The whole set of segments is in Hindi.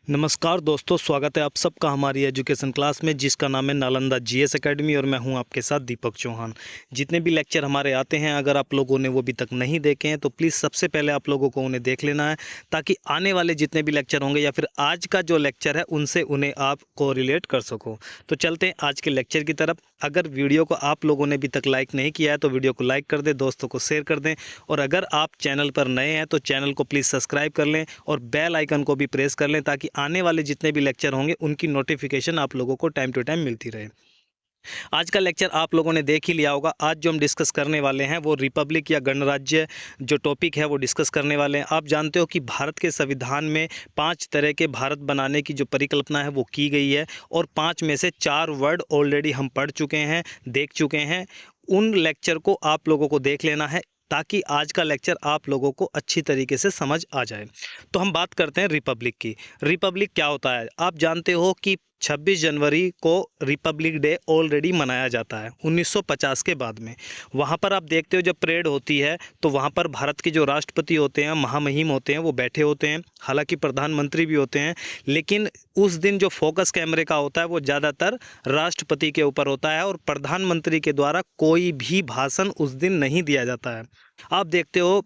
नमस्कार दोस्तों, स्वागत है आप सबका हमारी एजुकेशन क्लास में जिसका नाम है नालंदा जीएस एकेडमी और मैं हूं आपके साथ दीपक चौहान। जितने भी लेक्चर हमारे आते हैं, अगर आप लोगों ने वो अभी तक नहीं देखे हैं तो प्लीज़ सबसे पहले आप लोगों को उन्हें देख लेना है, ताकि आने वाले जितने भी लेक्चर होंगे या फिर आज का जो लेक्चर है उनसे उन्हें आप कोरिलेट कर सको। तो चलते हैं आज के लेक्चर की तरफ। अगर वीडियो को आप लोगों ने अभी तक लाइक नहीं किया है तो वीडियो को लाइक कर दें, दोस्तों को शेयर कर दें, और अगर आप चैनल पर नए हैं तो चैनल को प्लीज़ सब्सक्राइब कर लें और बेल आइकन को भी प्रेस कर लें, ताकि आने वाले जितने भी लेक्चर होंगे उनकी नोटिफिकेशन आप लोगों को टाइम टू टाइम मिलती रहे। आज का लेक्चर आप लोगों ने देख ही लिया होगा। आज जो हम डिस्कस करने वाले हैं वो रिपब्लिक या गणराज्य जो टॉपिक है वो डिस्कस करने वाले हैं। आप जानते हो कि भारत के संविधान में 5 तरह के भारत बनाने की जो परिकल्पना है वो की गई है, और 5 में से 4 वर्ड ऑलरेडी हम पढ़ चुके हैं, देख चुके हैं। उन लेक्चर को आप लोगों को देख लेना है, ताकि आज का लेक्चर आप लोगों को अच्छी तरीके से समझ आ जाए। तो हम बात करते हैं रिपब्लिक की। रिपब्लिक क्या होता है? आप जानते हो कि 26 जनवरी को रिपब्लिक डे ऑलरेडी मनाया जाता है 1950 के बाद में। वहाँ पर आप देखते हो जब परेड होती है तो वहाँ पर भारत के जो राष्ट्रपति होते हैं, महामहिम होते हैं, वो बैठे होते हैं। हालांकि प्रधानमंत्री भी होते हैं, लेकिन उस दिन जो फोकस कैमरे का होता है वो ज़्यादातर राष्ट्रपति के ऊपर होता है, और प्रधानमंत्री के द्वारा कोई भी भाषण उस दिन नहीं दिया जाता है। आप देखते हो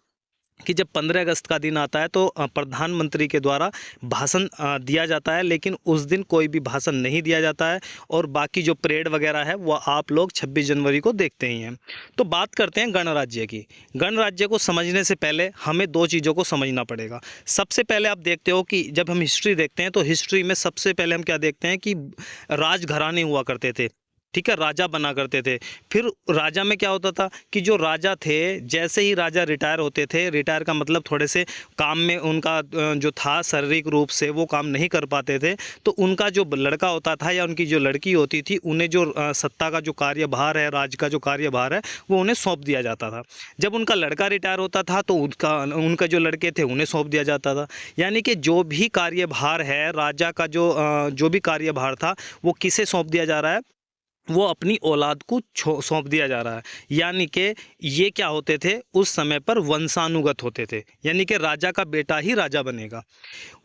कि जब 15 अगस्त का दिन आता है तो प्रधानमंत्री के द्वारा भाषण दिया जाता है, लेकिन उस दिन कोई भी भाषण नहीं दिया जाता है, और बाकी जो परेड वगैरह है वो आप लोग 26 जनवरी को देखते ही हैं। तो बात करते हैं गणराज्य की। गणराज्य को समझने से पहले हमें 2 चीज़ों को समझना पड़ेगा। सबसे पहले आप देखते हो कि जब हम हिस्ट्री देखते हैं तो हिस्ट्री में सबसे पहले हम क्या देखते हैं कि राजघराने हुआ करते थे, ठीक है, राजा बना करते थे। फिर राजा में क्या होता था कि जो राजा थे, जैसे ही राजा रिटायर होते थे, रिटायर का मतलब थोड़े से काम में उनका जो था शारीरिक रूप से वो काम नहीं कर पाते थे, तो उनका जो लड़का होता था या उनकी जो लड़की होती थी, उन्हें जो सत्ता का जो कार्यभार है, राज का जो कार्यभार है, वो उन्हें सौंप दिया जाता था। जब उनका लड़का रिटायर होता था तो उनका जो लड़के थे उन्हें सौंप दिया जाता था। यानी कि जो भी कार्यभार है राजा का, जो भी कार्यभार था वो किसे सौंप दिया जा रहा है? वो अपनी औलाद को सौंप दिया जा रहा है। यानी कि ये क्या होते थे उस समय पर? वंशानुगत होते थे, यानी कि राजा का बेटा ही राजा बनेगा।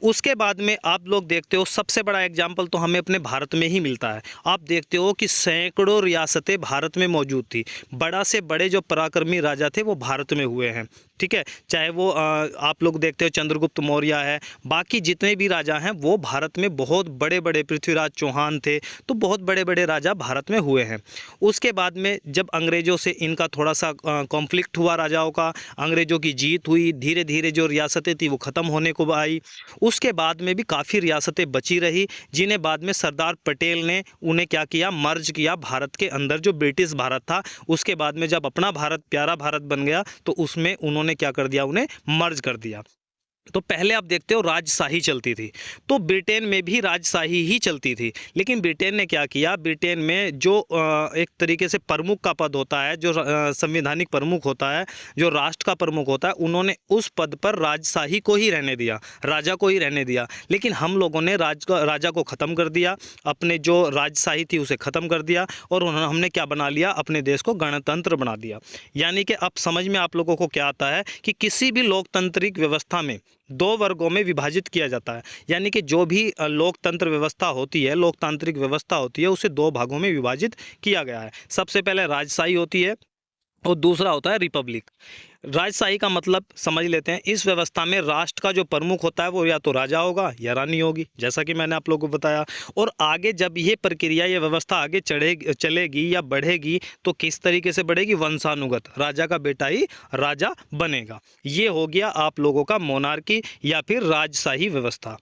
उसके बाद में आप लोग देखते हो सबसे बड़ा एग्जाम्पल तो हमें अपने भारत में ही मिलता है। आप देखते हो कि सैकड़ों रियासतें भारत में मौजूद थी। बड़ा से बड़े जो पराक्रमी राजा थे वो भारत में हुए हैं, ठीक है। चाहे वो आप लोग देखते हो चंद्रगुप्त मौर्य है, बाकी जितने भी राजा हैं वो भारत में बहुत बड़े बड़े, पृथ्वीराज चौहान थे, तो बहुत बड़े बड़े राजा भारत में हुए हैं। उसके बाद में जब अंग्रेज़ों से इनका थोड़ा सा कॉन्फ्लिक्ट हुआ राजाओं का, अंग्रेज़ों की जीत हुई, धीरे धीरे जो रियासतें थी वो ख़त्म होने को आई। उसके बाद में भी काफ़ी रियासतें बची रही, जिन्हें बाद में सरदार पटेल ने उन्हें क्या किया? मर्ज किया भारत के अंदर। जो ब्रिटिश भारत था, उसके बाद में जब अपना भारत, प्यारा भारत बन गया, तो उसमें उन्होंने क्या कर दिया? उन्हें मर्ज कर दिया। तो पहले आप देखते हो राजशाही चलती थी, तो ब्रिटेन में भी राजशाही ही चलती थी। लेकिन ब्रिटेन ने क्या किया? ब्रिटेन में जो एक तरीके से प्रमुख का पद होता है, जो संवैधानिक प्रमुख होता है, जो राष्ट्र का प्रमुख होता है, उन्होंने उस पद पर राजशाही को ही रहने दिया, राजा को ही रहने दिया। लेकिन हम लोगों ने राजा को ख़त्म कर दिया, अपने जो राजशाही थी उसे ख़त्म कर दिया, और हमने क्या बना लिया? अपने देश को गणतंत्र बना दिया। यानी कि अब समझ में आप लोगों को क्या आता है कि किसी भी लोकतांत्रिक व्यवस्था में 2 वर्गों में विभाजित किया जाता है। यानी कि जो भी लोकतंत्र व्यवस्था होती है, लोकतांत्रिक व्यवस्था होती है, उसे 2 भागों में विभाजित किया गया है। सबसे पहले राजशाही होती है और दूसरा होता है रिपब्लिक। राजशाही का मतलब समझ लेते हैं। इस व्यवस्था में राष्ट्र का जो प्रमुख होता है वो या तो राजा होगा या रानी होगी, जैसा कि मैंने आप लोगों को बताया। और आगे जब ये प्रक्रिया, ये व्यवस्था आगे चलेगी या बढ़ेगी तो किस तरीके से बढ़ेगी? वंशानुगत, राजा का बेटा ही राजा बनेगा। ये हो गया आप लोगों का मोनार्की या फिर राजशाही व्यवस्था।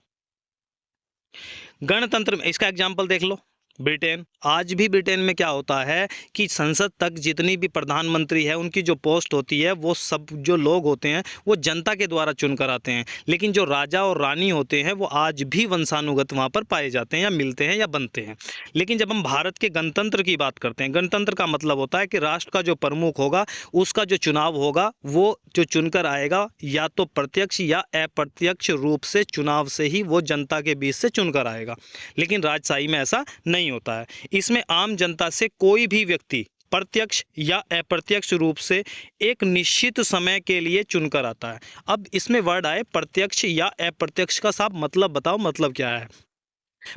गणतंत्र में इसका एग्जाम्पल देख लो, ब्रिटेन। आज भी ब्रिटेन में क्या होता है कि संसद तक जितनी भी प्रधानमंत्री है, उनकी जो पोस्ट होती है, वो सब जो लोग होते हैं वो जनता के द्वारा चुनकर आते हैं। लेकिन जो राजा और रानी होते हैं वो आज भी वंशानुगत वहाँ पर पाए जाते हैं, या मिलते हैं या बनते हैं। लेकिन जब हम भारत के गणतंत्र की बात करते हैं, गणतंत्र का मतलब होता है कि राष्ट्र का जो प्रमुख होगा उसका जो चुनाव होगा वो जो चुनकर आएगा, या तो प्रत्यक्ष या अप्रत्यक्ष रूप से चुनाव से ही वो जनता के बीच से चुनकर आएगा। लेकिन राजशाही में ऐसा नहीं होता है। इसमें आम जनता से कोई भी व्यक्ति प्रत्यक्ष या अप्रत्यक्ष रूप से एक निश्चित समय के लिए चुनकर आता है। अब इसमें वर्ड आए प्रत्यक्ष या अप्रत्यक्ष का साफ मतलब बताओ, मतलब क्या है।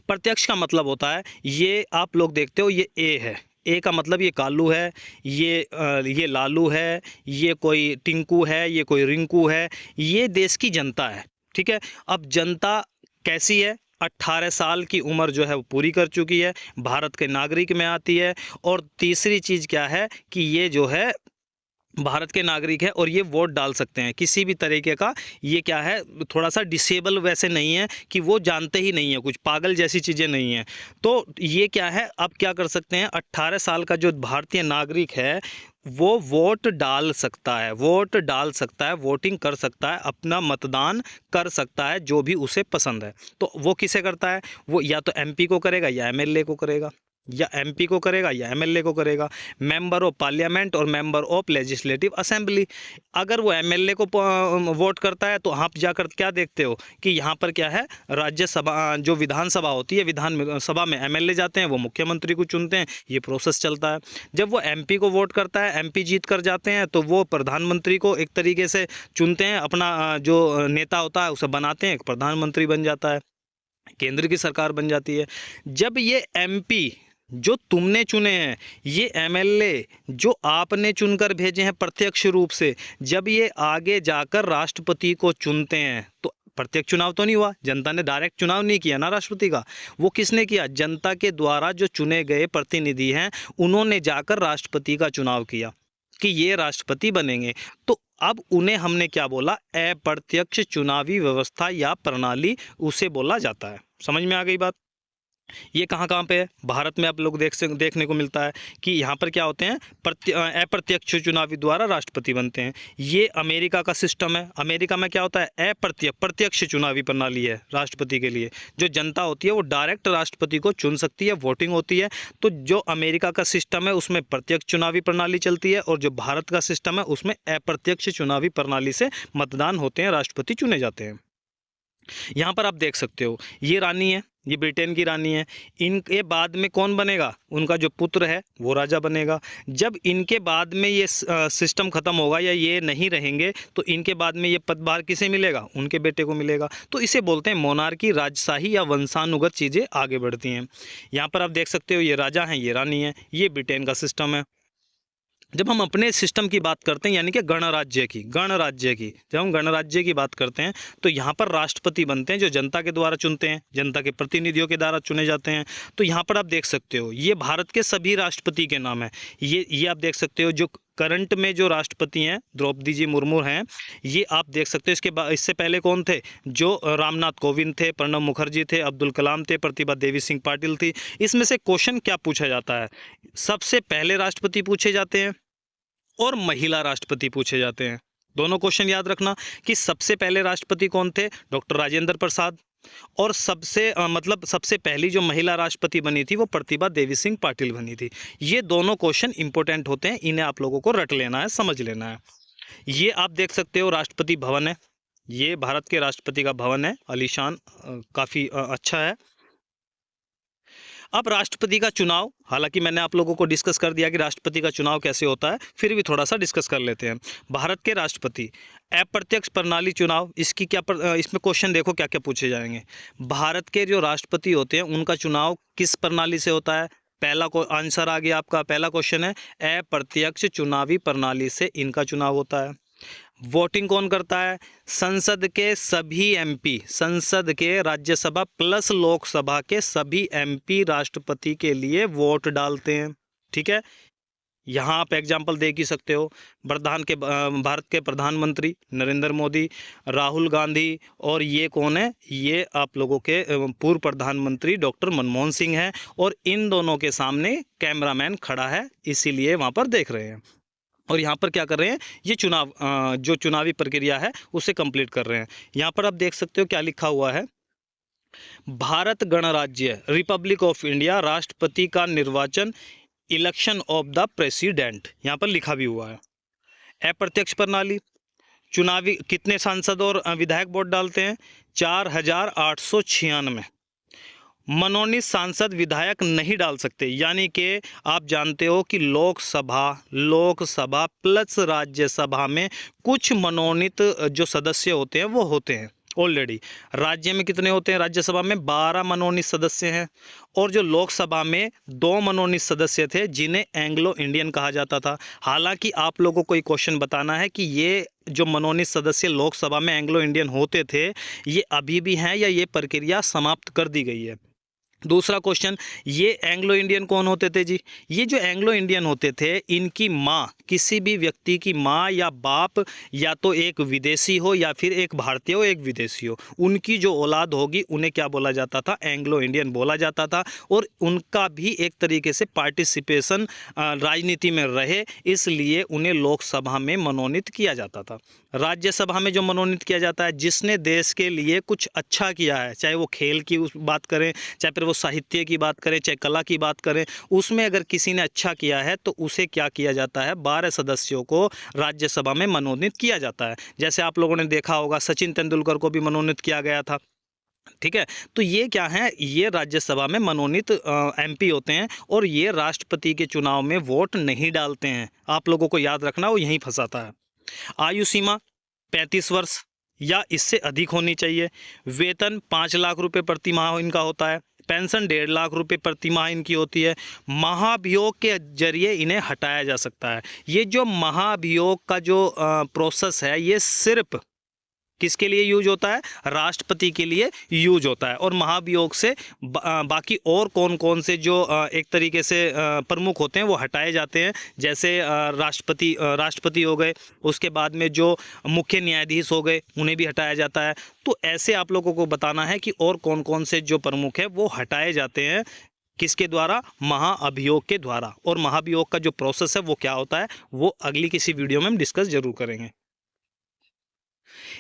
प्रत्यक्ष का मतलब होता है, ये आप लोग देखते हो ये ए है, ए का मतलब ये कालू है, ये लालू है, ये कोई टिंकू है, ये कोई रिंकू है, ये देश की जनता है, ठीक है। अब जनता कैसी है, 18 साल की उम्र जो है वो पूरी कर चुकी है, भारत के नागरिक में आती है। और तीसरी चीज़ क्या है कि ये जो है भारत के नागरिक है और ये वोट डाल सकते हैं किसी भी तरीके का। ये क्या है, थोड़ा सा डिसेबल वैसे नहीं है कि वो जानते ही नहीं है, कुछ पागल जैसी चीज़ें नहीं हैं। तो ये क्या है, अब क्या कर सकते हैं, 18 साल का जो भारतीय नागरिक है वो वोट डाल सकता है, वोट डाल सकता है, वोटिंग कर सकता है, अपना मतदान कर सकता है जो भी उसे पसंद है। तो वो किसे करता है, वो या तो एमपी को करेगा या एमएलए को करेगा, या एमपी को करेगा या एमएलए को करेगा, मेंबर ऑफ पार्लियामेंट और मेंबर ऑफ लेजिस्लेटिव असेंबली। अगर वो एमएलए को वोट करता है तो आप जाकर क्या देखते हो कि यहाँ पर क्या है, राज्यसभा जो विधानसभा होती है, विधानसभा में एमएलए जाते हैं, वो मुख्यमंत्री को चुनते हैं, ये प्रोसेस चलता है। जब वो एमपी को वोट करता है, एमपी जीत कर जाते हैं, तो वो प्रधानमंत्री को एक तरीके से चुनते हैं, अपना जो नेता होता है उसे बनाते हैं, प्रधानमंत्री बन जाता है, केंद्र की सरकार बन जाती है। जब ये एमपी जो तुमने चुने हैं, ये एमएलए जो आपने चुनकर भेजे हैं प्रत्यक्ष रूप से, जब ये आगे जाकर राष्ट्रपति को चुनते हैं, तो प्रत्यक्ष चुनाव तो नहीं हुआ, जनता ने डायरेक्ट चुनाव नहीं किया ना राष्ट्रपति का, वो किसने किया, जनता के द्वारा जो चुने गए प्रतिनिधि हैं उन्होंने जाकर राष्ट्रपति का चुनाव किया कि ये राष्ट्रपति बनेंगे। तो अब उन्हें हमने क्या बोला, अप्रत्यक्ष चुनावी व्यवस्था या प्रणाली उसे बोला जाता है। समझ में आ गई बात। ये कहाँ पे है, भारत में आप लोग देखने को मिलता है कि यहाँ पर क्या होते हैं, अप्रत्यक्ष चुनावी द्वारा राष्ट्रपति बनते हैं। ये अमेरिका का सिस्टम है, अमेरिका में क्या होता है, प्रत्यक्ष चुनावी प्रणाली है राष्ट्रपति के लिए। जो जनता होती है वो डायरेक्ट राष्ट्रपति को चुन सकती है, वोटिंग होती है। तो जो अमेरिका का सिस्टम है उसमें प्रत्यक्ष चुनावी प्रणाली चलती है, और जो भारत का सिस्टम है उसमें अप्रत्यक्ष चुनावी प्रणाली से मतदान होते हैं, राष्ट्रपति चुने जाते हैं। यहाँ पर आप देख सकते हो ये रानी है, ये ब्रिटेन की रानी है, इनके बाद में कौन बनेगा, उनका जो पुत्र है वो राजा बनेगा। जब इनके बाद में ये सिस्टम ख़त्म होगा या ये नहीं रहेंगे तो इनके बाद में ये पदभार किसे मिलेगा, उनके बेटे को मिलेगा। तो इसे बोलते हैं मोनार्की, राजशाही या वंशानुगत चीज़ें आगे बढ़ती हैं। यहाँ पर आप देख सकते हो ये राजा हैं, ये रानी है, ये ब्रिटेन का सिस्टम है। जब हम अपने सिस्टम की बात करते हैं यानी कि गणराज्य की जब हम गणराज्य की बात करते हैं तो यहाँ पर राष्ट्रपति बनते हैं जो जनता के द्वारा चुनते हैं, जनता के प्रतिनिधियों के द्वारा चुने जाते हैं। तो यहाँ पर आप देख सकते हो ये भारत के सभी राष्ट्रपति के नाम है। ये आप देख सकते हो जो करंट में जो राष्ट्रपति हैं द्रौपदी जी मुर्मू हैं, ये आप देख सकते हो। इसके बाद इससे पहले कौन थे, जो रामनाथ कोविंद थे, प्रणब मुखर्जी थे, अब्दुल कलाम थे, प्रतिभा देवी सिंह पाटिल थी। इसमें से क्वेश्चन क्या पूछा जाता है, सबसे पहले राष्ट्रपति पूछे जाते हैं और महिला राष्ट्रपति पूछे जाते हैं। दोनों क्वेश्चन याद रखना कि सबसे पहले राष्ट्रपति कौन थे, डॉक्टर राजेंद्र प्रसाद, और सबसे पहली जो महिला राष्ट्रपति बनी थी वो प्रतिभा देवी सिंह पाटिल बनी थी। ये दोनों क्वेश्चन इंपॉर्टेंट होते हैं, इन्हें आप लोगों को रट लेना है, समझ लेना है। ये आप देख सकते हो राष्ट्रपति भवन है, ये भारत के राष्ट्रपति का भवन है, आलीशान, काफ़ी अच्छा है। अब राष्ट्रपति का चुनाव, हालांकि मैंने आप लोगों को डिस्कस कर दिया कि राष्ट्रपति का चुनाव कैसे होता है, फिर भी थोड़ा सा डिस्कस कर लेते हैं। भारत के राष्ट्रपति अप्रत्यक्ष प्रणाली चुनाव, इसकी इसमें क्वेश्चन देखो क्या क्या पूछे जाएंगे। भारत के जो राष्ट्रपति होते हैं उनका चुनाव किस प्रणाली से होता है, पहला को आंसर आ गया आपका, पहला क्वेश्चन है अप्रत्यक्ष चुनावी प्रणाली से इनका चुनाव होता है। वोटिंग कौन करता है, संसद के सभी एमपी, संसद के राज्यसभा प्लस लोकसभा के सभी एमपी राष्ट्रपति के लिए वोट डालते हैं, ठीक है। यहाँ आप एग्जाम्पल देख ही सकते हो, भारत के प्रधानमंत्री नरेंद्र मोदी, राहुल गांधी, और ये कौन है, ये आप लोगों के पूर्व प्रधानमंत्री डॉक्टर मनमोहन सिंह हैं, और इन दोनों के सामने कैमरामैन खड़ा है, इसीलिए वहाँ पर देख रहे हैं। और यहाँ पर क्या कर रहे हैं, ये चुनाव जो चुनावी प्रक्रिया है उसे कंप्लीट कर रहे हैं। यहाँ पर आप देख सकते हो क्या लिखा हुआ है, भारत गणराज्य रिपब्लिक ऑफ इंडिया, राष्ट्रपति का निर्वाचन, इलेक्शन ऑफ द प्रेसिडेंट, यहाँ पर लिखा भी हुआ है। अप्रत्यक्ष प्रणाली, चुनावी कितने सांसद और विधायक वोट डालते हैं, 4896। मनोनीत सांसद विधायक नहीं डाल सकते, यानी कि आप जानते हो कि लोकसभा प्लस राज्यसभा में कुछ मनोनीत जो सदस्य होते हैं वो होते हैं ऑलरेडी। राज्य में कितने होते हैं? राज्यसभा में 12 मनोनीत सदस्य हैं और जो लोकसभा में 2 मनोनीत सदस्य थे जिन्हें एंग्लो इंडियन कहा जाता था। हालांकि आप लोगों को एक क्वेश्चन बताना है कि ये जो मनोनीत सदस्य लोकसभा में एंग्लो इंडियन होते थे ये अभी भी हैं या ये प्रक्रिया समाप्त कर दी गई है। दूसरा क्वेश्चन, ये एंग्लो इंडियन कौन होते थे जी? ये जो एंग्लो इंडियन होते थे इनकी माँ, किसी भी व्यक्ति की माँ या बाप या तो एक विदेशी हो या फिर एक भारतीय हो एक विदेशी हो, उनकी जो औलाद होगी उन्हें क्या बोला जाता था? एंग्लो इंडियन बोला जाता था। और उनका भी एक तरीके से पार्टिसिपेशन राजनीति में रहे, इसलिए उन्हें लोकसभा में मनोनीत किया जाता था। राज्यसभा में जो मनोनीत किया जाता है जिसने देश के लिए कुछ अच्छा किया है, चाहे वो खेल की उस बात करें, चाहे फिर वो साहित्य की बात करें, चाहे कला की बात करें, उसमें अगर किसी ने अच्छा किया है तो उसे क्या किया जाता है? 12 सदस्यों को राज्यसभा में मनोनीत किया जाता है। जैसे आप लोगों ने देखा होगा सचिन तेंदुलकर को भी मनोनीत किया गया था। ठीक है, तो ये क्या है? ये राज्यसभा में मनोनीत एमपी होते हैं और ये राष्ट्रपति के चुनाव में वोट नहीं डालते हैं। आप लोगों को याद रखना, वो यहीं फंसाता है। आयु सीमा 35 वर्ष या इससे अधिक होनी चाहिए। वेतन 5 लाख रुपए प्रति माह इनका होता है। पेंशन 1.5 लाख रुपए प्रति माह इनकी होती है। महाभियोग के जरिए इन्हें हटाया जा सकता है। ये जो महाभियोग का जो प्रोसेस है ये सिर्फ किसके लिए यूज होता है? राष्ट्रपति के लिए यूज होता है। और महाभियोग से बाकी और कौन कौन से जो एक तरीके से प्रमुख होते हैं वो हटाए जाते हैं। जैसे राष्ट्रपति हो गए, उसके बाद में जो मुख्य न्यायाधीश हो गए उन्हें भी हटाया जाता है। तो ऐसे आप लोगों को बताना है कि और कौन कौन से जो प्रमुख है वो हटाए जाते हैं, किसके द्वारा? महाअभियोग के द्वारा। और महाभियोग का जो प्रोसेस है वो क्या होता है वो अगली किसी वीडियो में हम डिस्कस जरूर करेंगे।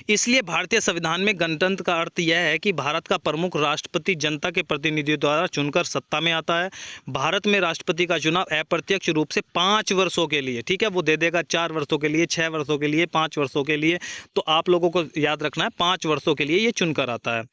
इसलिए भारतीय संविधान में गणतंत्र का अर्थ यह है कि भारत का प्रमुख राष्ट्रपति जनता के प्रतिनिधियों द्वारा चुनकर सत्ता में आता है। भारत में राष्ट्रपति का चुनाव अप्रत्यक्ष रूप से 5 वर्षों के लिए, ठीक है, वो दे देगा 4 वर्षों के लिए, 6 वर्षों के लिए, 5 वर्षों के लिए। तो आप लोगों को याद रखना है 5 वर्षों के लिए ये चुनकर आता है।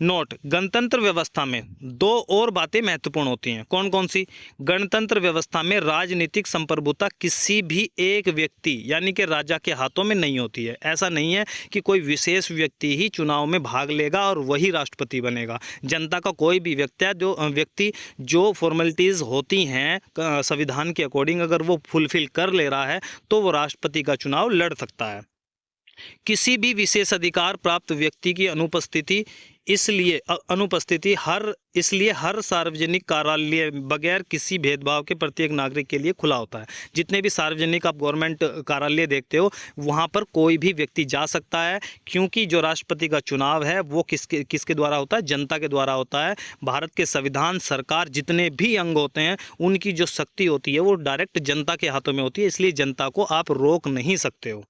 नोट, गणतंत्र व्यवस्था में 2 और बातें महत्वपूर्ण होती हैं। कौन कौन सी? गणतंत्र व्यवस्था में राजनीतिक संप्रभुता किसी भी एक व्यक्ति यानी कि राजा के हाथों में नहीं होती है। ऐसा नहीं है कि कोई विशेष व्यक्ति ही चुनाव में भाग लेगा और वही राष्ट्रपति बनेगा। जनता का कोई भी व्यक्ति जो फॉर्मेलिटीज़ होती हैं संविधान के अकॉर्डिंग अगर वो फुलफिल कर ले रहा है तो वो राष्ट्रपति का चुनाव लड़ सकता है। किसी भी विशेष अधिकार प्राप्त व्यक्ति की इसलिए हर सार्वजनिक कार्यालय बगैर किसी भेदभाव के प्रत्येक नागरिक के लिए खुला होता है। जितने भी सार्वजनिक आप गवर्नमेंट कार्यालय देखते हो वहाँ पर कोई भी व्यक्ति जा सकता है, क्योंकि जो राष्ट्रपति का चुनाव है वो किसके द्वारा होता है? जनता के द्वारा होता है। भारत के संविधान, सरकार, जितने भी अंग होते हैं उनकी जो शक्ति होती है वो डायरेक्ट जनता के हाथों में होती है, इसलिए जनता को आप रोक नहीं सकते हो।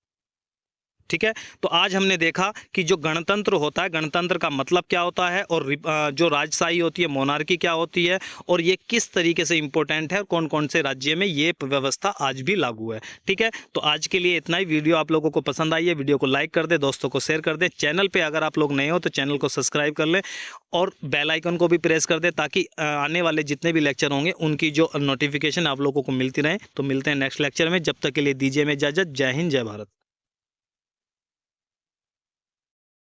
ठीक है, तो आज हमने देखा कि जो गणतंत्र होता है, गणतंत्र का मतलब क्या होता है, और जो राजशाही होती है, मोनार्की क्या होती है, और ये किस तरीके से इंपॉर्टेंट है और कौन कौन से राज्य में ये व्यवस्था आज भी लागू है। ठीक है, तो आज के लिए इतना ही। वीडियो आप लोगों को पसंद आई है, वीडियो को लाइक कर दे, दोस्तों को शेयर कर दे। चैनल पर अगर आप लोग नए हो तो चैनल को सब्सक्राइब कर लें और बेल आइकन को भी प्रेस कर दे, ताकि आने वाले जितने भी लेक्चर होंगे उनकी जो नोटिफिकेशन आप लोगों को मिलती रहे। तो मिलते हैं नेक्स्ट लेक्चर में, जब तक के लिए दीजिए मैं इजाज़त। जय हिंद, जय भारत।